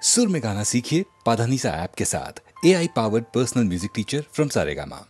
सुर में गाना सीखिए पाधानीसा ऐप के साथ। AI powered personal music teacher from Saregama.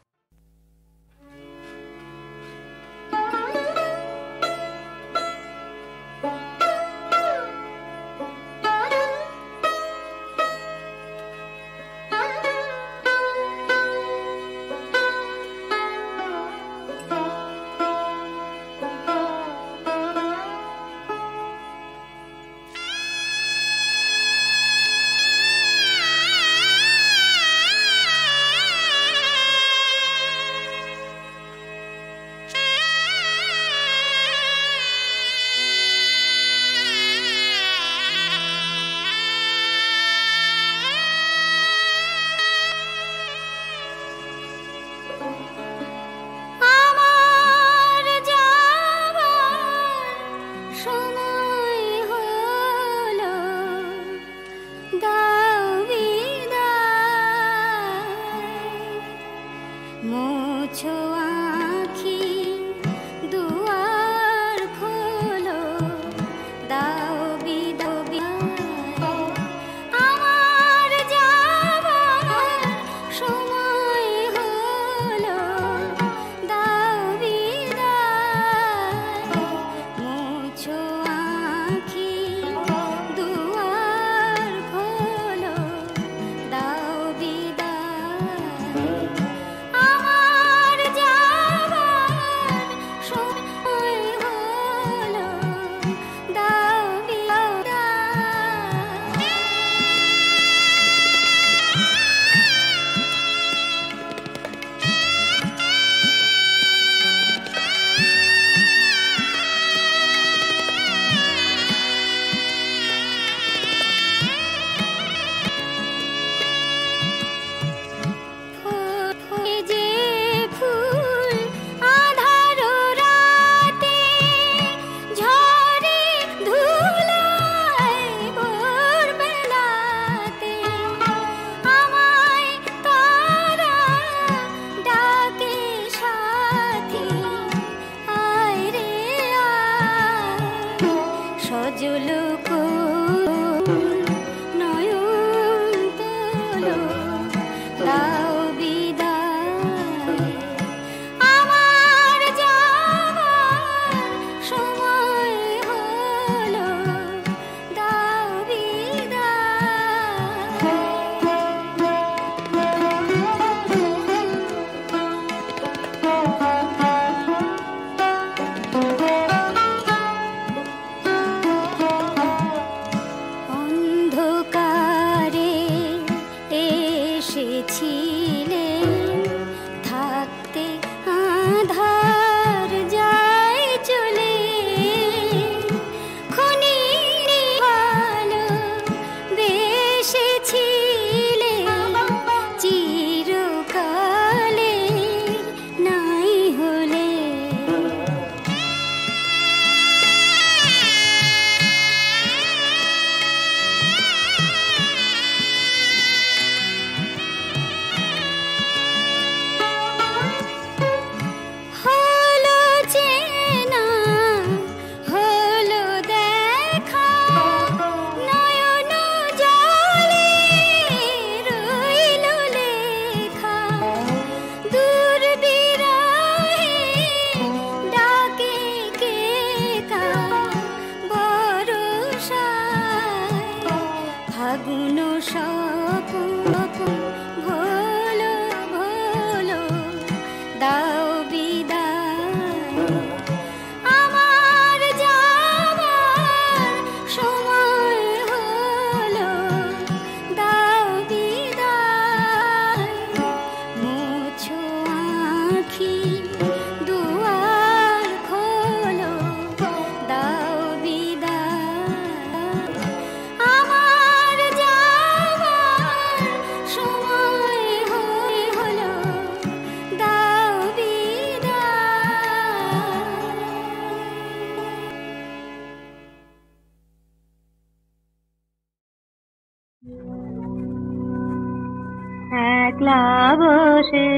একলা বসে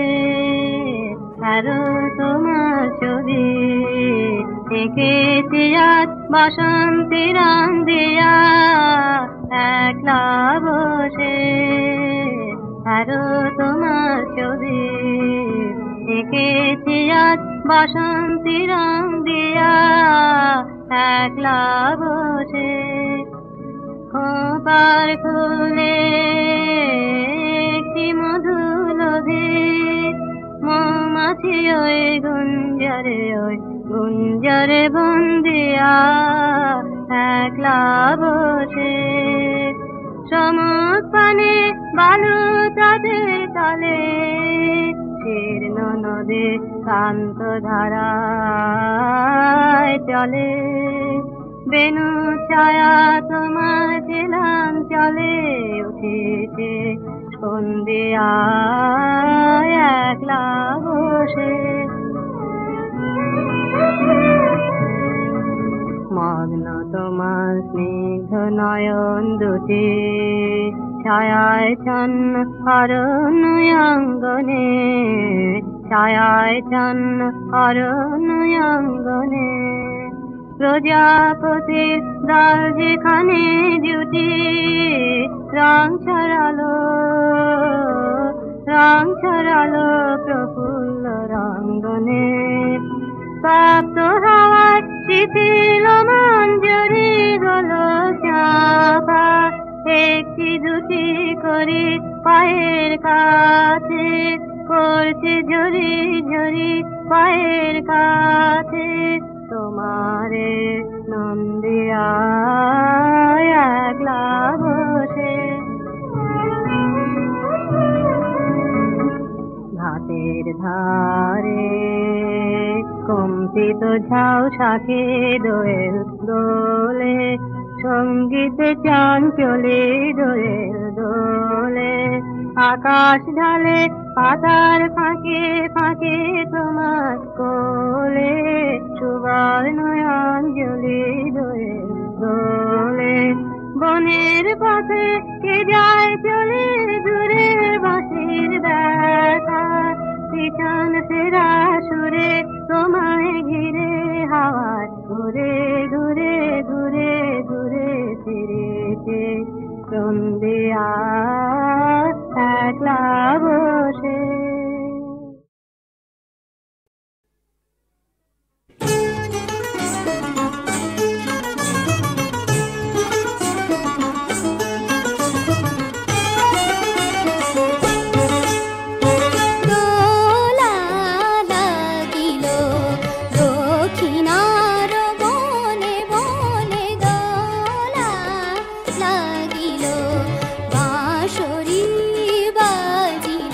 আরো তোমার ছবি এঁকেছি আজ বাসন্তী রং দিয়া একলা বসে আরো তোমার ছবি এঁকেছি আজ বাসন্তী রং দিয়া একলা বসে খোপার খুলে একটি মধুলোভে মৌমাছি ওই গুঞ্জরে বন্দিয়া একলা বসে সমুখ পানে বালু তাদের তলে শীর্ণ নদে শান্ত ধারায় চলে বেনু ছায়া তোমার ছিলাম চলে উঠেছে সন্ধিয়া একলা বসে মগ্ন তোমার স্নিগ্ধ নয়ন দুটি ছায়ায় ছন্ন অরণ্যাঙ্গনে ছায়ায় ছন্ন অরণ্যাঙ্গনে প্রজাপতির দল যেখানে জুটি রং ছড়ালো প্রফুল্ল রঙ্গনে প্রাপ্ত হওয়ার শিথিল মঞ্জরি গলো চাপা একটি দুটি করে পায়ের কাছে করছে ঝরি ঝরি পায়ের কাছে তোমারে নন্দিয়া একলা বসে ঘাটের ধারে কম্পিত ঝাউ শাখে দোয়েল দোলে সঙ্গীতে চাঞ্চলে দোয়েল দোলে আকাশ ঢালে পাতার ফাঁকে ফাঁকে তোমার কোলে সুবর্ণ অঞ্জলি দোয়েল দোলে বনের পথে কে যায় চলে দূরে বাঁশির ব্যথা পিছন ফেরা সুরে তোমায় ঘিরে হাওয়ায় ঘুরে ঘুরে ঘুরে ঘুরে ফিরেছে সন্ধিয়া একলা বসে লাগিল বাঁশরি বাজিল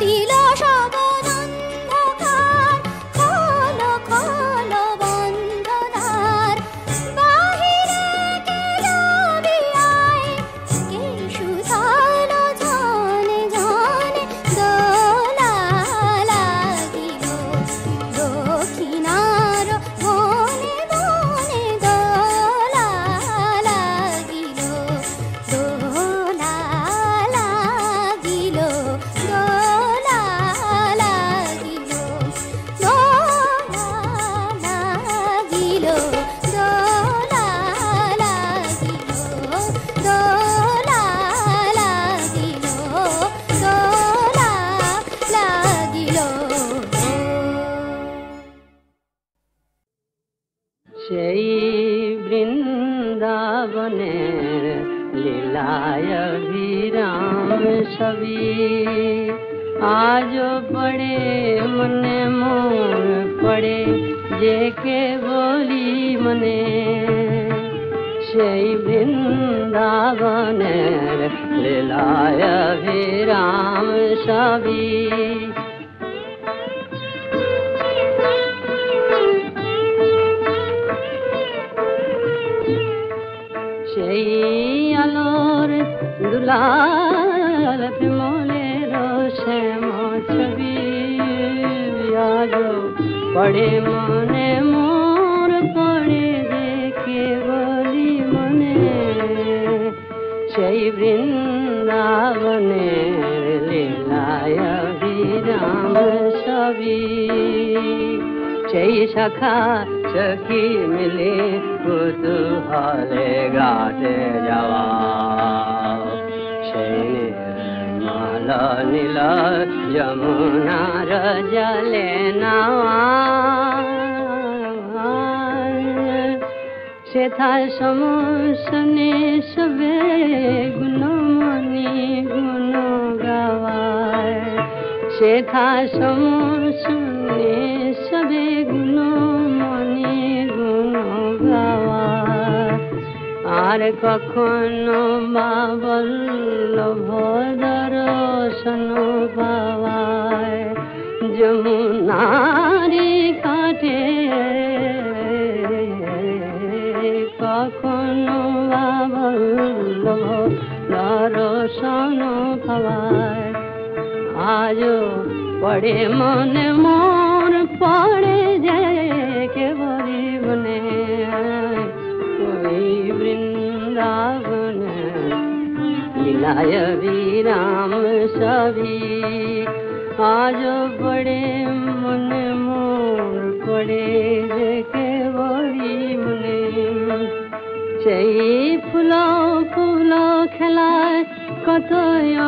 দিল সব অন্ধকার, খোলো খোলো বন্ধ দ্বার, বাহিরে কে যাবি আয়, কে শুধালো জানে জানে, দোলা লাগিল দক্ষিণার বনে বনে, দোলা লাগিল, দোলা লাগিল, দোলা লাগিল, দোলা লাগিল, দোলা লাগিল, দোলা লাগিল, দোলা লাগিল। সেই বৃন্দাবনের লীলায় অভিরাম ছবি আজ পড়ে মনে মোর পড়ে যে কেবলি মনে, সেই বৃন্দাবনের লীলায় অভিরাম ছবি। সেই আলোর দুলাল প্রেমলের শ্যাম ছবি আজ পড়ে মনে মোর পড়ে দেখে বলি মনে, সেই বৃন্দাবনের লীলায় বিরাম ছবি। সেই শাখা সখী মিলে কুতূহলে ঘাটে যাওয়া, সেই নির্মল নীল যমুনার জলে নাওয়া, সেথায় সমসনে সবে গুণমণি গুণ গাওয়ায়, সেথায় সমসনে সবে গুণমণি গুণ গাওয়ায়, আর কখনো মা বল্লভ দর্শন পাওয়ায়, যমুনারি ঘাটে কখনো মা বল্লভ দর্শন পাওয়ায়, আজও পড়ে মনে মোর পড়ে যে কেবলি মনে, ওই বৃন্দাবনে লীলায় বিরাম ছবি আজও পড়ে মনে মোর পড়ে যে কেবলি মনে, সেই ফুল ফুল খেলায় কত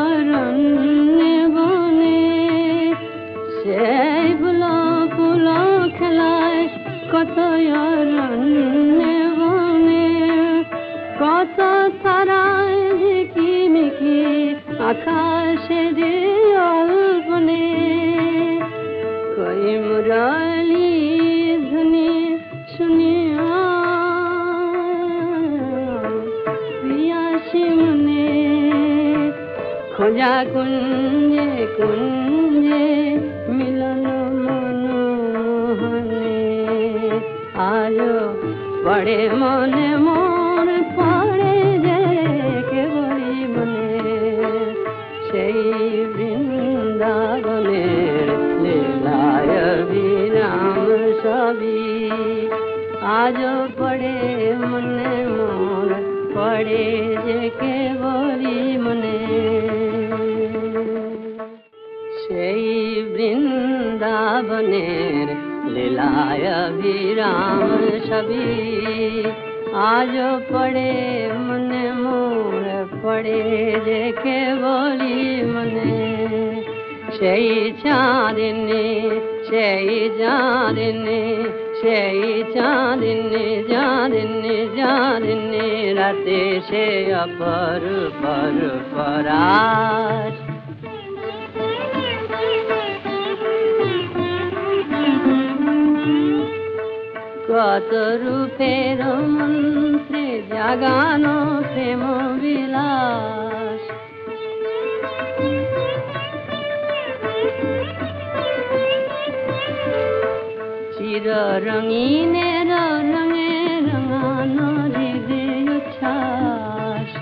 অরণ্যে বনে, সেই ফুল ফুল খেলায় কত অরণ্যে বনে, কত তারায় ঝিকিমিকি আকাশে যে অল্পনে, কই মুরলি ধ্বনি শুনিয়া প্রিয়াসী মনে, খোঁজা কুঞ্জে কুঞ্জে মিলন মনোহনে, আজও পড়ে মনে মোর পড়ে যে কেবলি মনে, সেই বৃন্দাবনের লীলায় বিরাম ছবি আজও পড়ে মনে মোর পড়ে যে কেবলি মনে, সেই বৃন্দাবনের লীলায় বিরাম ছবি আজও পড়ে মনে মোর পড়ে যে কেবলি মনে, সেই চাঁদিনী সেই চাঁদিনী সেই চাঁদিনী চাঁদিনী চাঁদিনী রাতে সে অপরূপ রূপরাজ, কত রূপের মন্ত্রে জাগানো প্রেম বিলাস, रंगीनेर रंगे रंगानो हृदय उच्छ्वास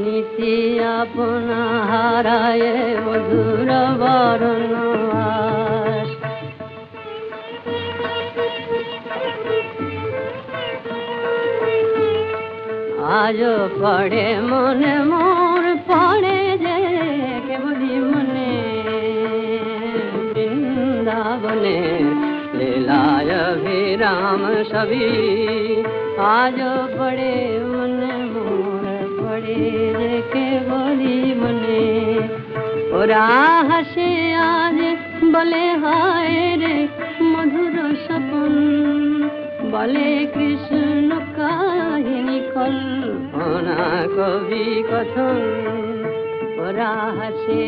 नीति अपना हाराए मधुर बरनवास आज पड़े मने मोर पड़े जे केवली मने वृंदावने लीलाय विराम सभी आज पड़े मने मोर पड़े जे केवली मने ओरा हसे आज बले हाय रे मधुर सपन बले कृष्ण काहिनी कल्पना कवि कथन ओरा हसे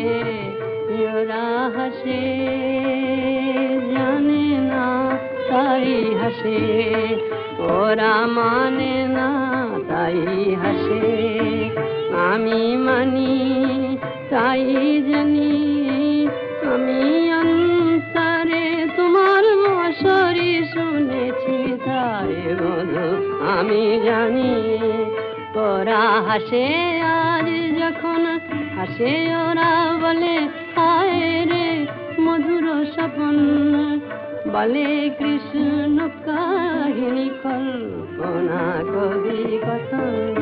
जाने ना ताई हसे ओरा माने ना ताई हसे आमी मानी ताई जनी आमी अंतरे तुम्हार बसरी শুনেছি তাই বধু আমি জানি ওরা হাসে আজ যখন হাসে ওরা বলে হায় রে মধুর স্বপন বলে কৃষ্ণ কাহিনী কল্পনা কবি কথন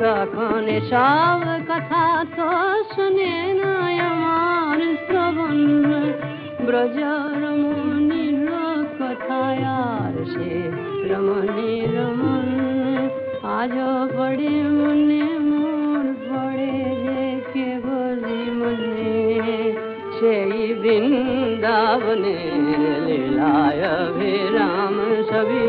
কখন সব কথা তো শুনে না আমার শ্রবণ ব্রজ রমণীর কথায় আর সে রমণী রমন আজ পড়ে মনে মোর পড়ে যে কেবলি মনে সেই বৃন্দাবনে লীলায় বিরাম সবই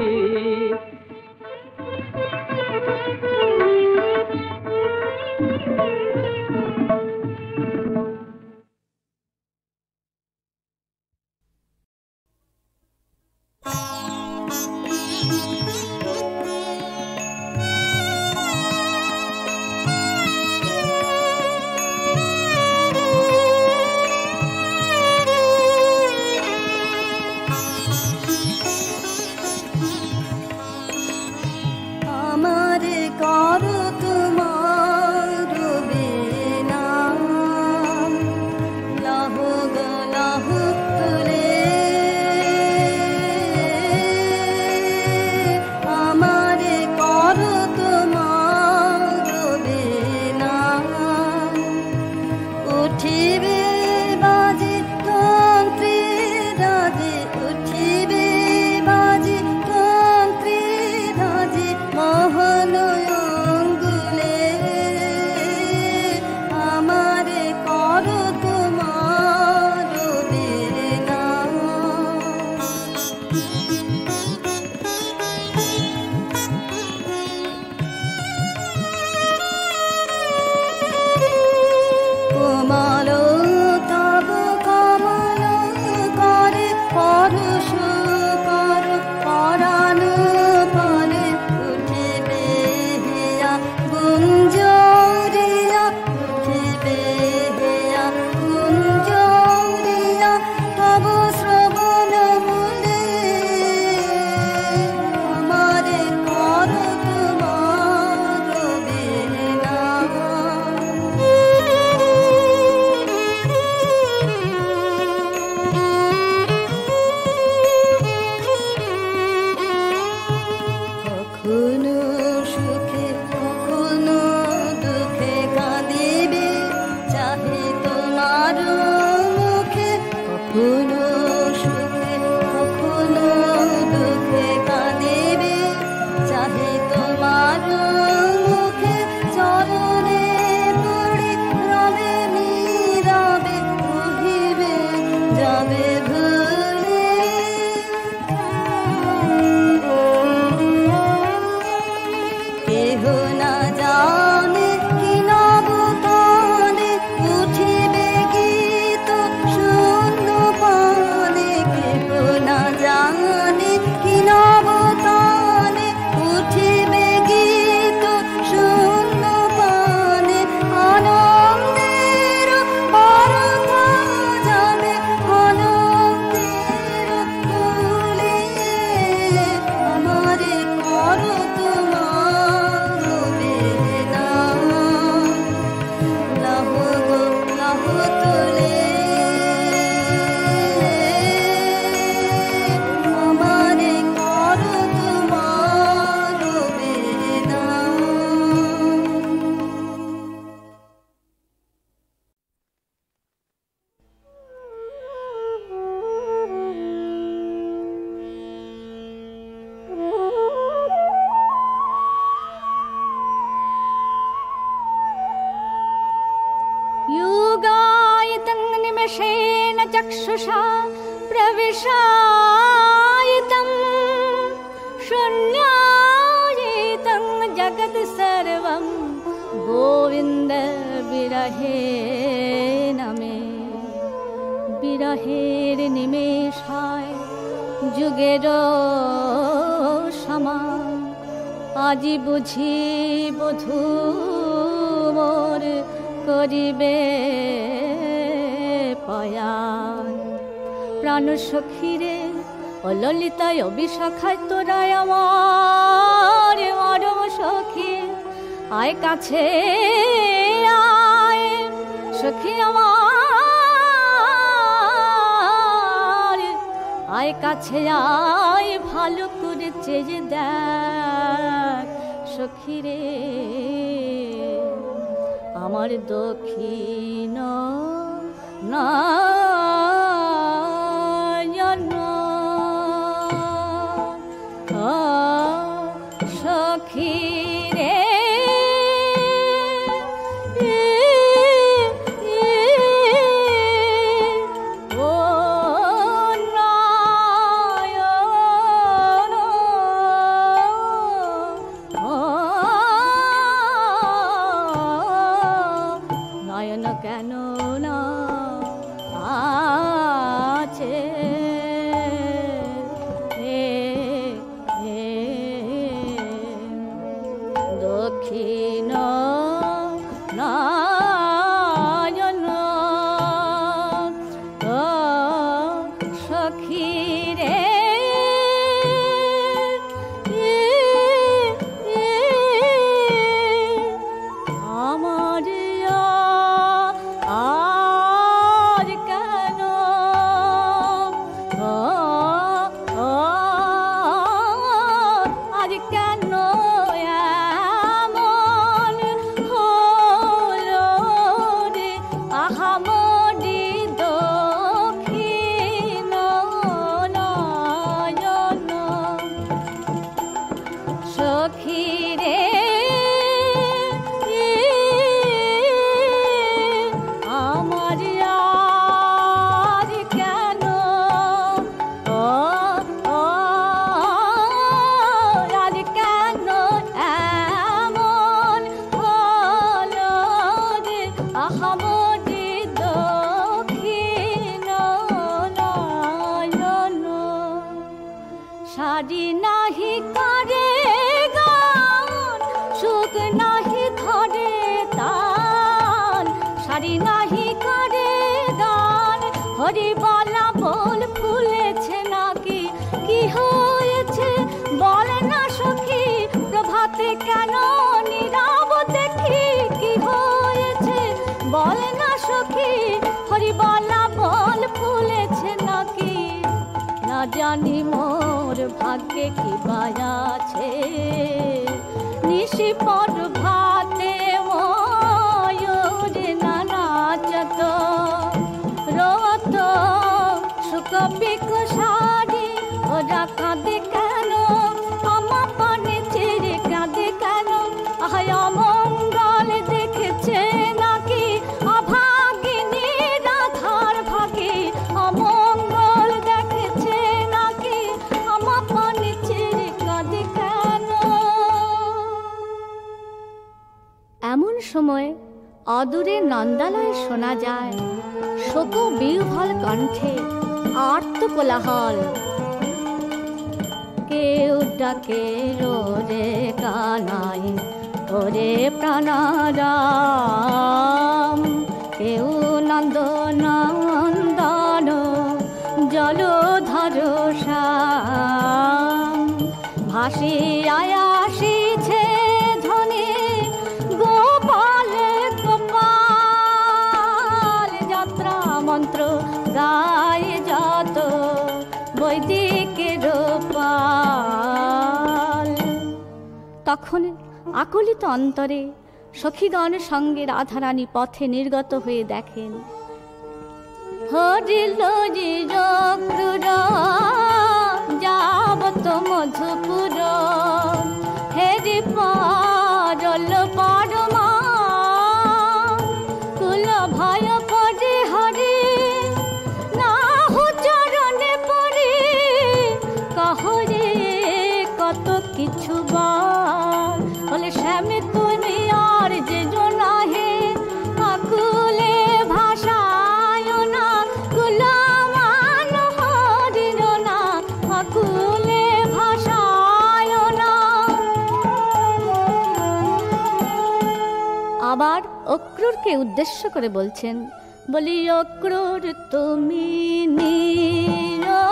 निमेषेन चक्षुषा प्रविशायितं शून्यायितं जगत् सर्वं गोविन्द विरहेण मे বিরহের নিমেষায় যুগের সমান আজি বুঝি বধূ মোর করিবে পয়ান প্রাণ সখীরে ও ললিতায় বিশাখায় তোরায় আমার মরম সখী আয় কাছে আয় সখী আমার আয় কাছে আয় ভালো করে চেয়ে দেখ সখীরে আমার দক্ষিণ নয়ন সখীরে জানি মোর ভাগ্যে কি বায়াছে নিশি পর ভাতে ময়ূর নানাচত রত সুখ বিকশারি ওরা কাঁদে কেন আমার পানে ছেড়ে কাঁদে কেন আয় অমঙ্গল দেখেছে নাকি অভাগিনী রাধার ভাগে অমঙ্গল দেখেছে নাকি আমার পানে ছেড়ে কাঁদে কেন। এমন সময় অদূরে নন্দালয়ে শোনা যায় শোক বিহ্বল কণ্ঠে আর্ত কোলাহল। কেউ ডাকে রে কানাই ওরে প্রাণারাম, কেউ নন্দ নন্দন জলধর শ্যাম, ভাসি আসিছে ধ্বনি গোপাল গোপাল, যাত্রা মন্ত্র গায় যত বৈদিকের পাল। তখন আকুলিত অন্তরে সখীগণ সঙ্গে রাধারানী পথে নির্গত হয়ে দেখেন হরিল ক্রুর যাবত মধুপুর, হেরি পারল পরমা কুল ভয় পরে হরি আবার অক্রূরকে উদ্দেশ্য করে বলছেন, বলি অক্রূর তুমি নিও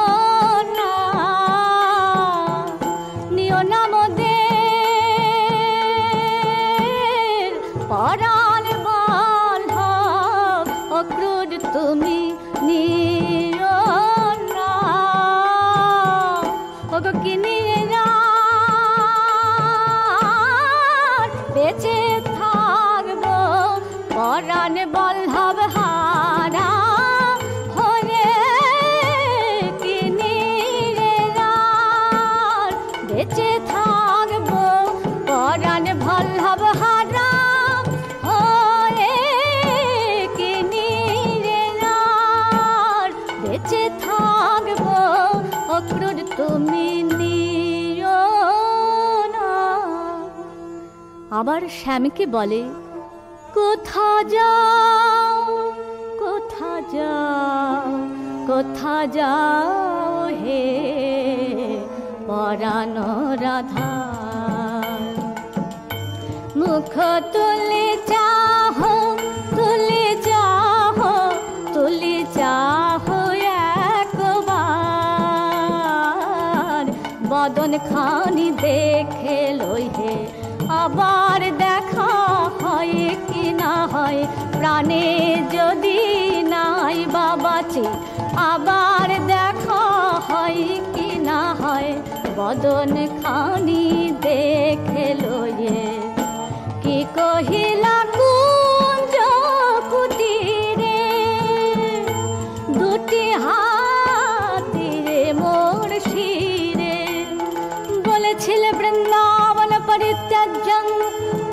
না মোদের পরাণ বল্লভ, অক্রূর তুমি নিও না, ওগো কি নিয়ে বেঁচে থাকবো পরাণ বল্লভ হারা হরে, কি নিয়ে বেঁচে থাকবো পরাণ বল্লভ হারা হরে, কি নিয়ে বেঁচে থাকবো অক্রূর তুমি নিও না। আবার শ্যামকে বলে, কোথা যাও কোথা যাও কোথা যাও হে পরাণ রাধা, মুখ তুলে চাহো তুলে চাহো তুলে চাহো একবার, বদন খানি দেখে লই হে আবার দেখা হয় কি না হয়, প্রাণে যদি নাই বাবাচি আবার দেখা হয় কি না হয়, বদন খানি দেখে লয়ে কি কহিলা কুঞ্জ কুটিরে, দুটি হাতিরে মোর শিরে, বলেছিলে বৃন্দাবন পরিত্যাজ্যং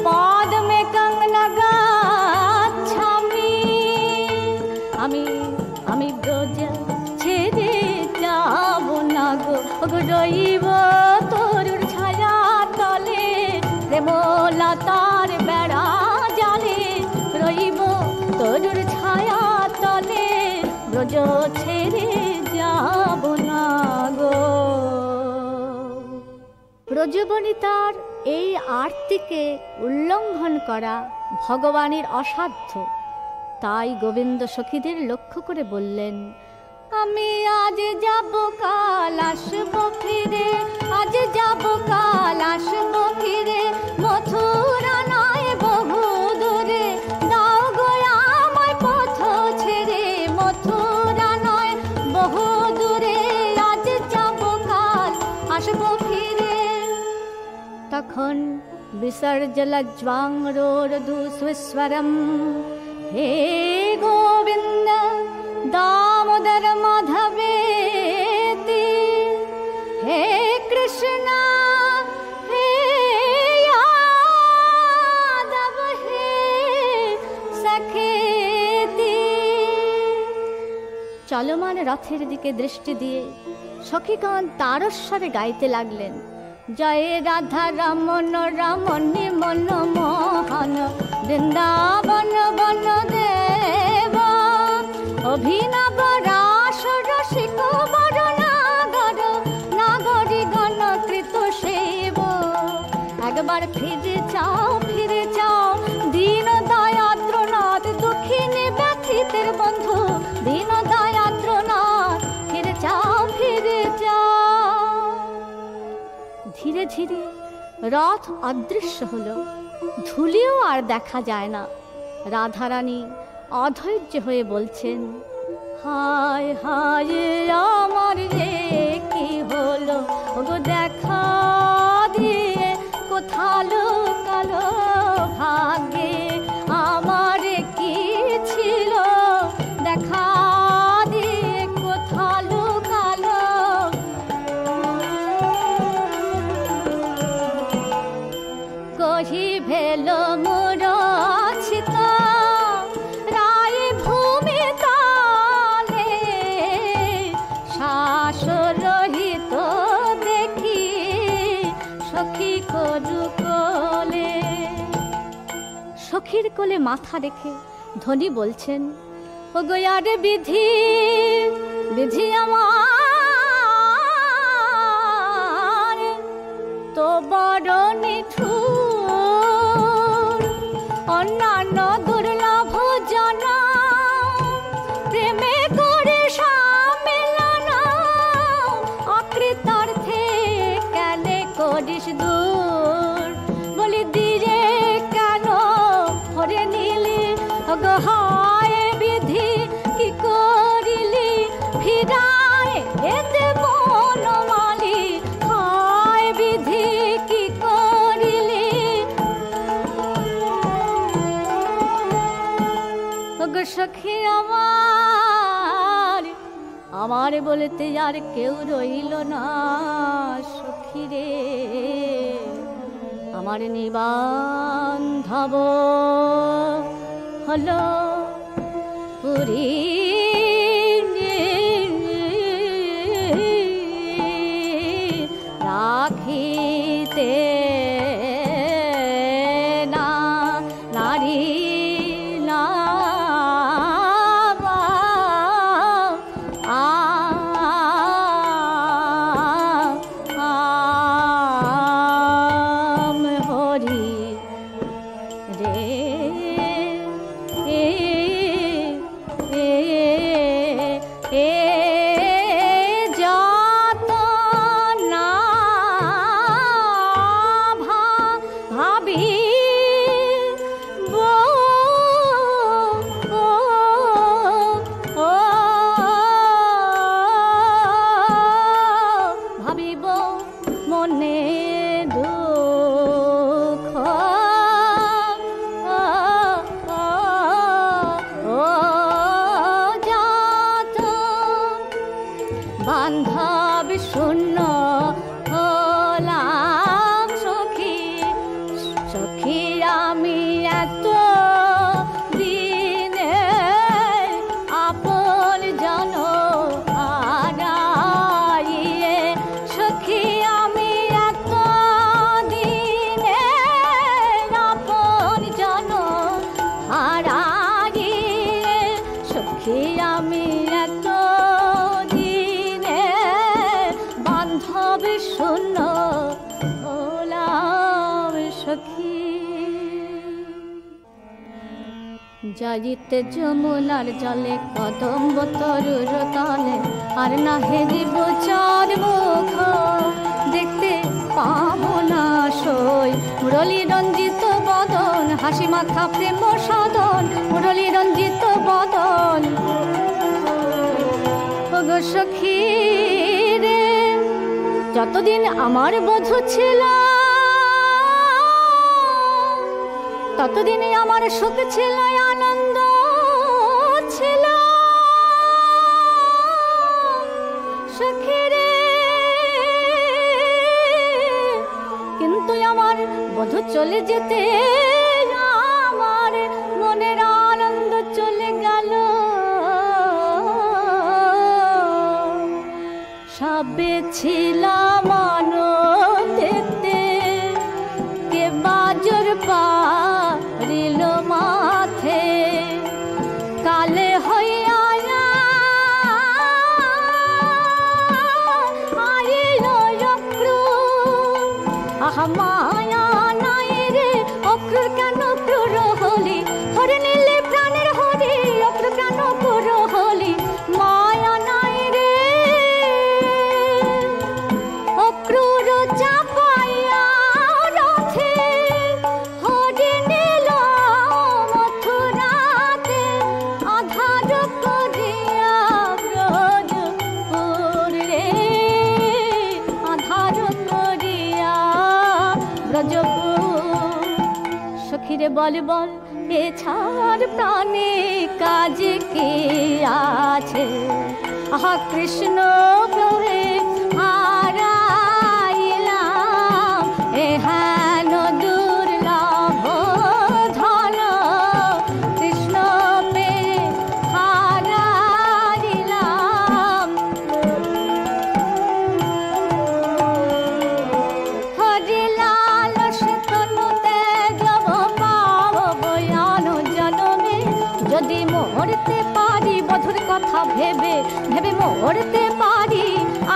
পদ্মে কঙ্গনা গাচ্ছামি, আমি ব্রজ ছেড়ে যাব না গো, রইব তরুর ছায়া তলে, প্রেমলতার বেড়া জালে, রইব তরুর ছায়া তলে, ব্রজ ছেড়ে যাব না গো। ব্রজবনিতার এই আরতিকে উল্লঙ্ঘন করা ভগবানের অসাধ্য, তাই গোবিন্দ সখীদের লক্ষ্য করে বললেন, আমি আজ যাব কাল আসবো ফিরে, আজ যাব কাল আসবো ফিরে, মথুরা নয় বহু দূরে, দাও গো আমায় পথ ছেড়ে, মথুরা নয় বহু দূরে, আজ যাব কাল আসবো ফিরে। তখন বিসর্জলজ্জ্বাং রোরধু সুস্বরম, হে গোবিন্দ দামোদর মাধবেতি, হে কৃষ্ণ হে যাদব হে সখেতি। চলমান রথের দিকে দৃষ্টি দিয়ে সখীগণ তারস্বরে গাইতে লাগলেন, জয় রাধা রমন রমণী মন মোহন, বৃন্দাবন বন দেব, অভিনব রাস রসিক বর নাগর, নাগরী গণ কৃত সেব, একবার ফিরে চাও দীন দয়াদ্রনাথ, দুঃখিনী ব্যথিতের বন্ধু, দীন দয়াদ্রনাথ, ফিরে চাও। ধীরে ধীরে রথ অদৃশ্য হলো, ধুলিও আর দেখা যায় না। রাধারানী অধৈর্য হয়ে বলছেন, হায় হায় আমার রে কি হলো, ওগো দেখা দিয়ে কোথা লুকালো ভাগ্যে আমার কি ছিল, দেখা দিয়ে কোথা লুকালো, কহি ভেল মোর ছিত রায় ভূমি তলে, শ্বাস রহিত দেখি সখী করু কোলে। সখীর কোলে মাথা রেখে ধনী বলছেন, ও গোয়ারে বিধি বিধি আমার তো বড় নিঠুর, অন্যান্য হায় বিধি কি করিলি ফিরায় এতে বনমালী, হায় বিধি কি করিলি। ওগো সখী আমার, আমার বলতে আর কেউ রইল না সখী রে, আমার নিবান্ধব হলো পুরী রাখিতে না নারী বান্ধব শূন্য হলাম সখী, সখী আমি এত দিনে আপন জন হারাইয়ে, সখী আমি এত দিনে আপন জন হারাইয়ে, সখী আমি এত বান্ধব শূন্য হলাম সখী। যাইতে যমুনার জলে কদম্ব তরুর তলে, আর না হেরিব চার মুখ দেখতে পাবো না সই, মুরলী রঞ্জিত বদন হাসি মাখা প্রেম সাধন, মুরলী রঞ্জিত বদন। ওগো সখী রে, যতদিন আমার বধূ ছিল ততদিনই আমার সুখ ছিল, আনন্দ ছিল সখী রে, কিন্তু আমার বধূ চলে যেতে আমার মনের আনন্দ চলে গেল। সবে ছিলাম আনন্দেতে, কে বাজর পারিল মাথে, কালে হইয়া আইল অক্রূর, আহা মায়া নাই রে অক্রূর কেন ক্রূর হলি, হরে নীলে প্রাণের হরি অক্রূর কেন ক্রূর হলি, মায়া নাই রে অক্রূর চাপাইয়া রথে, হরি নীল মথুরাতে আধার করিয়া ব্রজপুর রে, আধার করিয়া ব্রজপুর। সখী রে বল বল এ ছাড় প্রাণে কাজ কি আছে, আহা কৃষ্ণ প্রভে হারাইলাম এহেন দুর্লভ ধন, কৃষ্ণ পেয়ে হারাইলাম। হরি লালস তনুতে যাব পাবো বয়ান জনমে, যদি মরতে পারি বধুর কথা ভেবে ভেবে মরতে পারি,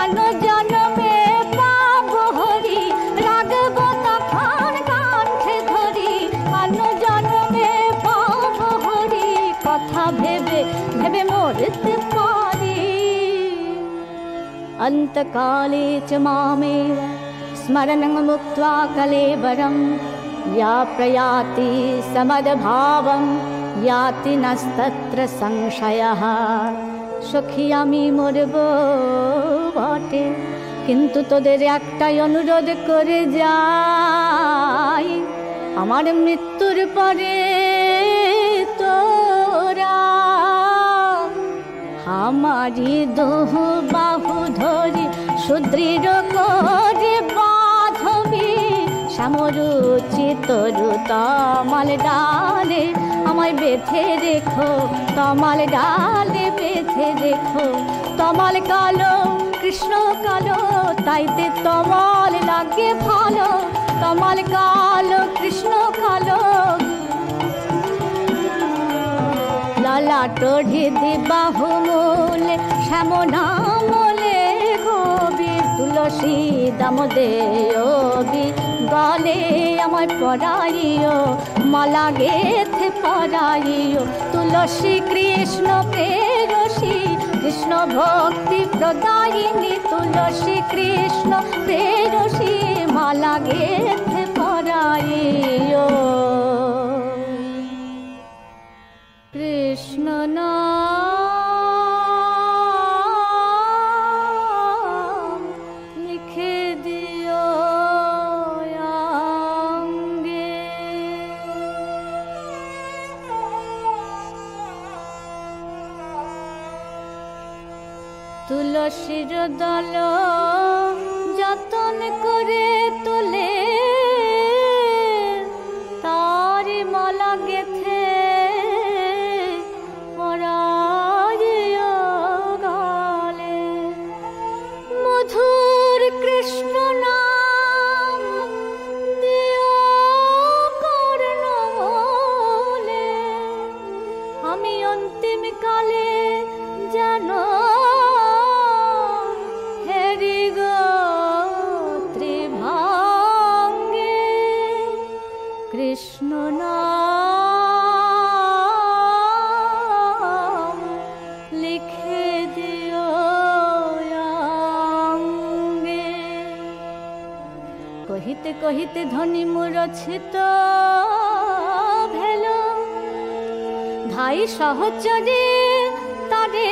আনো জন্মে পাবো হরি রাগব তখন কণ্ঠে ধরি, আনো জন্মে পাবো হরি কথা ভেবে ভেবে মরতে পারি। অন্তকালে চ মামেব স্মরণং মুক্ত্বা কলেবরম, या प्रयाति समद्भावं याति नस्तत्र संशयः সখী আমি মরব বটে কিন্তু তোদের একটাই অনুরোধ করে যাই আমার মৃত্যুর পরে তোরা আমারি দুহ বাহু ধরি সুদৃঢ় করে বাঁধবি শ্যামরুচি তরু তমাল ডালে আমায় বেঁধে রেখো তমাল ডালে বেঁধে রেখো তমাল কালো কৃষ্ণ কালো তাইতে তমাল লাগে ভালো তমাল কালো কৃষ্ণ কালো লালাটে বাহু মূলে শ্যামনামলে গোবি তুলসী দাম দেবি গলে আমায় পরাইও মালা গেথে পরাইও তুলসী কৃষ্ণ প্রেয়সী কৃষ্ণ ভক্তি প্রদায়িনী তুলসী কৃষ্ণ প্রেয়সী মালা গেথে পরাইও কৃষ্ণ নাম লিখে দিও অঙ্গে তুলসীর দল যতন করে তোলে তারি মালা গেথে মধুর কৃষ্ণ নাম দিও কর্ণমূলে আমি অন্তিম কালে যেন হেরি গো ত্রিভঙ্গে কৃষ্ণ নাম লিখে দিও কহিতে কহিতে ধ্বনি মূরছিত ভেল ধাই সহচরে তারে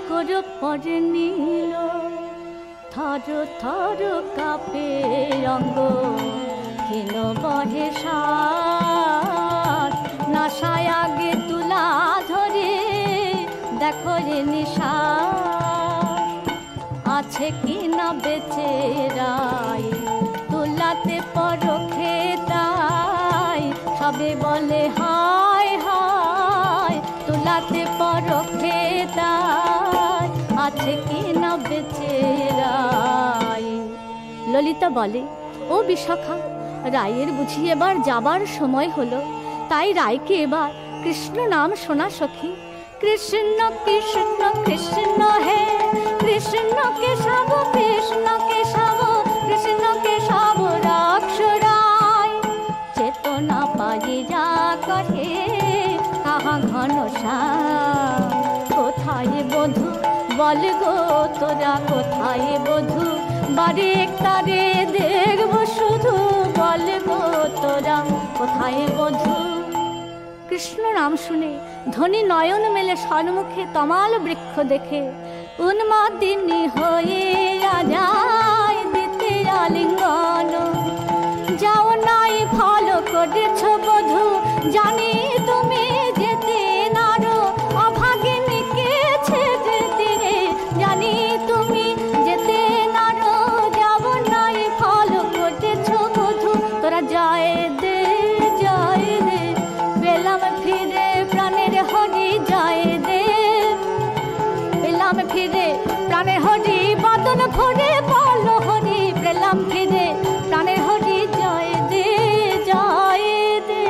কর পরে নিল থর থর কাপে রঙ্গ হেন বহে সাত নাশায় আগে তুলা ধরে দেখো রে নিশা আছে কি না বেঁচে রাই তুলাতে পরখে তাই সবে বলে হায় হায় তুলাতে পরখে তাই আছে কি না বেঁচে রাই ললিতা বলে ও বিশাখা রায়ের বুঝি এবার যাবার সময় হলো তাই রায়কে এবার কৃষ্ণ নাম শোনা সখী কৃষ্ণ কৃষ্ণ কৃষ্ণ হে কৃষ্ণ কেশব কৃষ্ণ কেশব কৃষ্ণ কেশব রাক্ষরায় চেতনা পাই যা করে কাহা ঘনশ্যাম কোথায় বধূ বল গো তোরা কোথায় বধূ বারে তারে দেখব শুধু বল গো তোরা কোথায় বধূ কৃষ্ণ নাম শুনে ধনী নয়ন মেলে সম্মুখে তমাল বৃক্ষ দেখে উন্মাদিনী হয়ে যায় দিতে আলিঙ্গন যাও নাই ভালো করেছ বধূ জানি তুমি যেতে নারো অভাগিনীকে ছেড়ে দিলে জানি তুমি যেতে নারো যাও নাই ভালো করেছ বধূ তোরা যায় দে পেলাম ফিরে প্রাণের হরি যায় দে পেলাম ফিরে প্রাণের হরি বাদন ভরে বল হরি পেলাম ফিরে প্রাণের হরি যায় দে যায় দে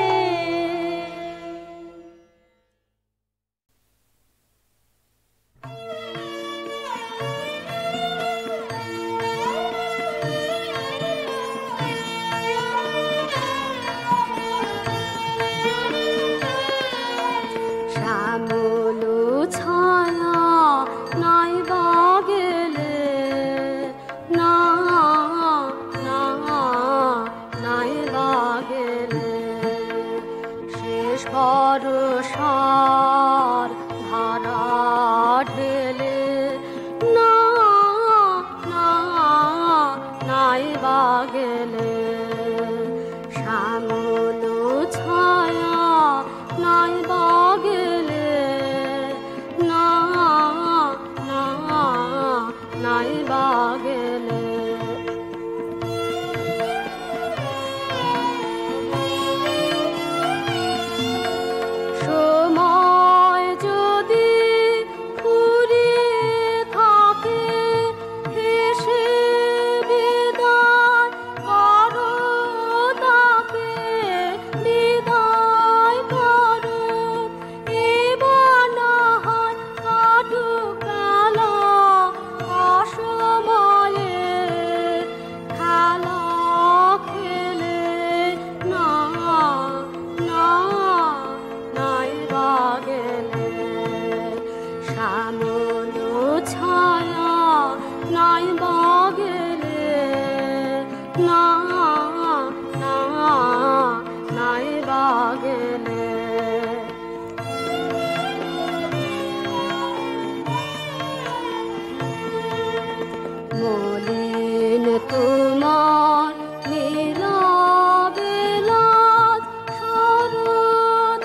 শ্যামল ছায়া নাই বাগেলে না না নাই বাগেলে সময় যদি ফুরিয়ে থাকে হেসে বিদায় করো তাকে বিদায় করো এবার না হয় কাটুক বেলা অসময়ে খেলা খেলে না না নাই বাগেলে শ্যামল ছায়া নাই বাগেলে না না নাই বাগেলে মলিন তোমার নীলা বিলাত শরদেশে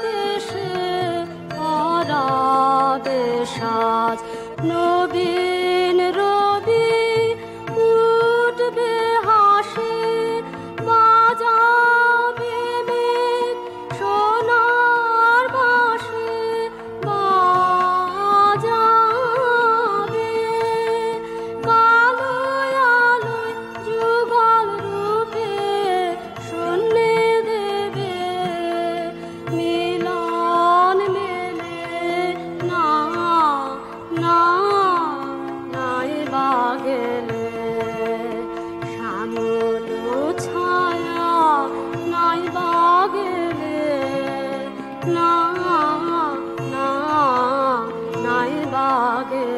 পরাবে সাজ নবীন রবি উঠবে হাসি বাজাবে মেঘ সোনার বাঁশি বাজাবে কালো আলোয় যুগল রূপে শূন্যে দেবে মিলন মেলে না না নাই বাগেলে শ্যামল ছায়া নাই বাগেলে না না নাই বাগেলে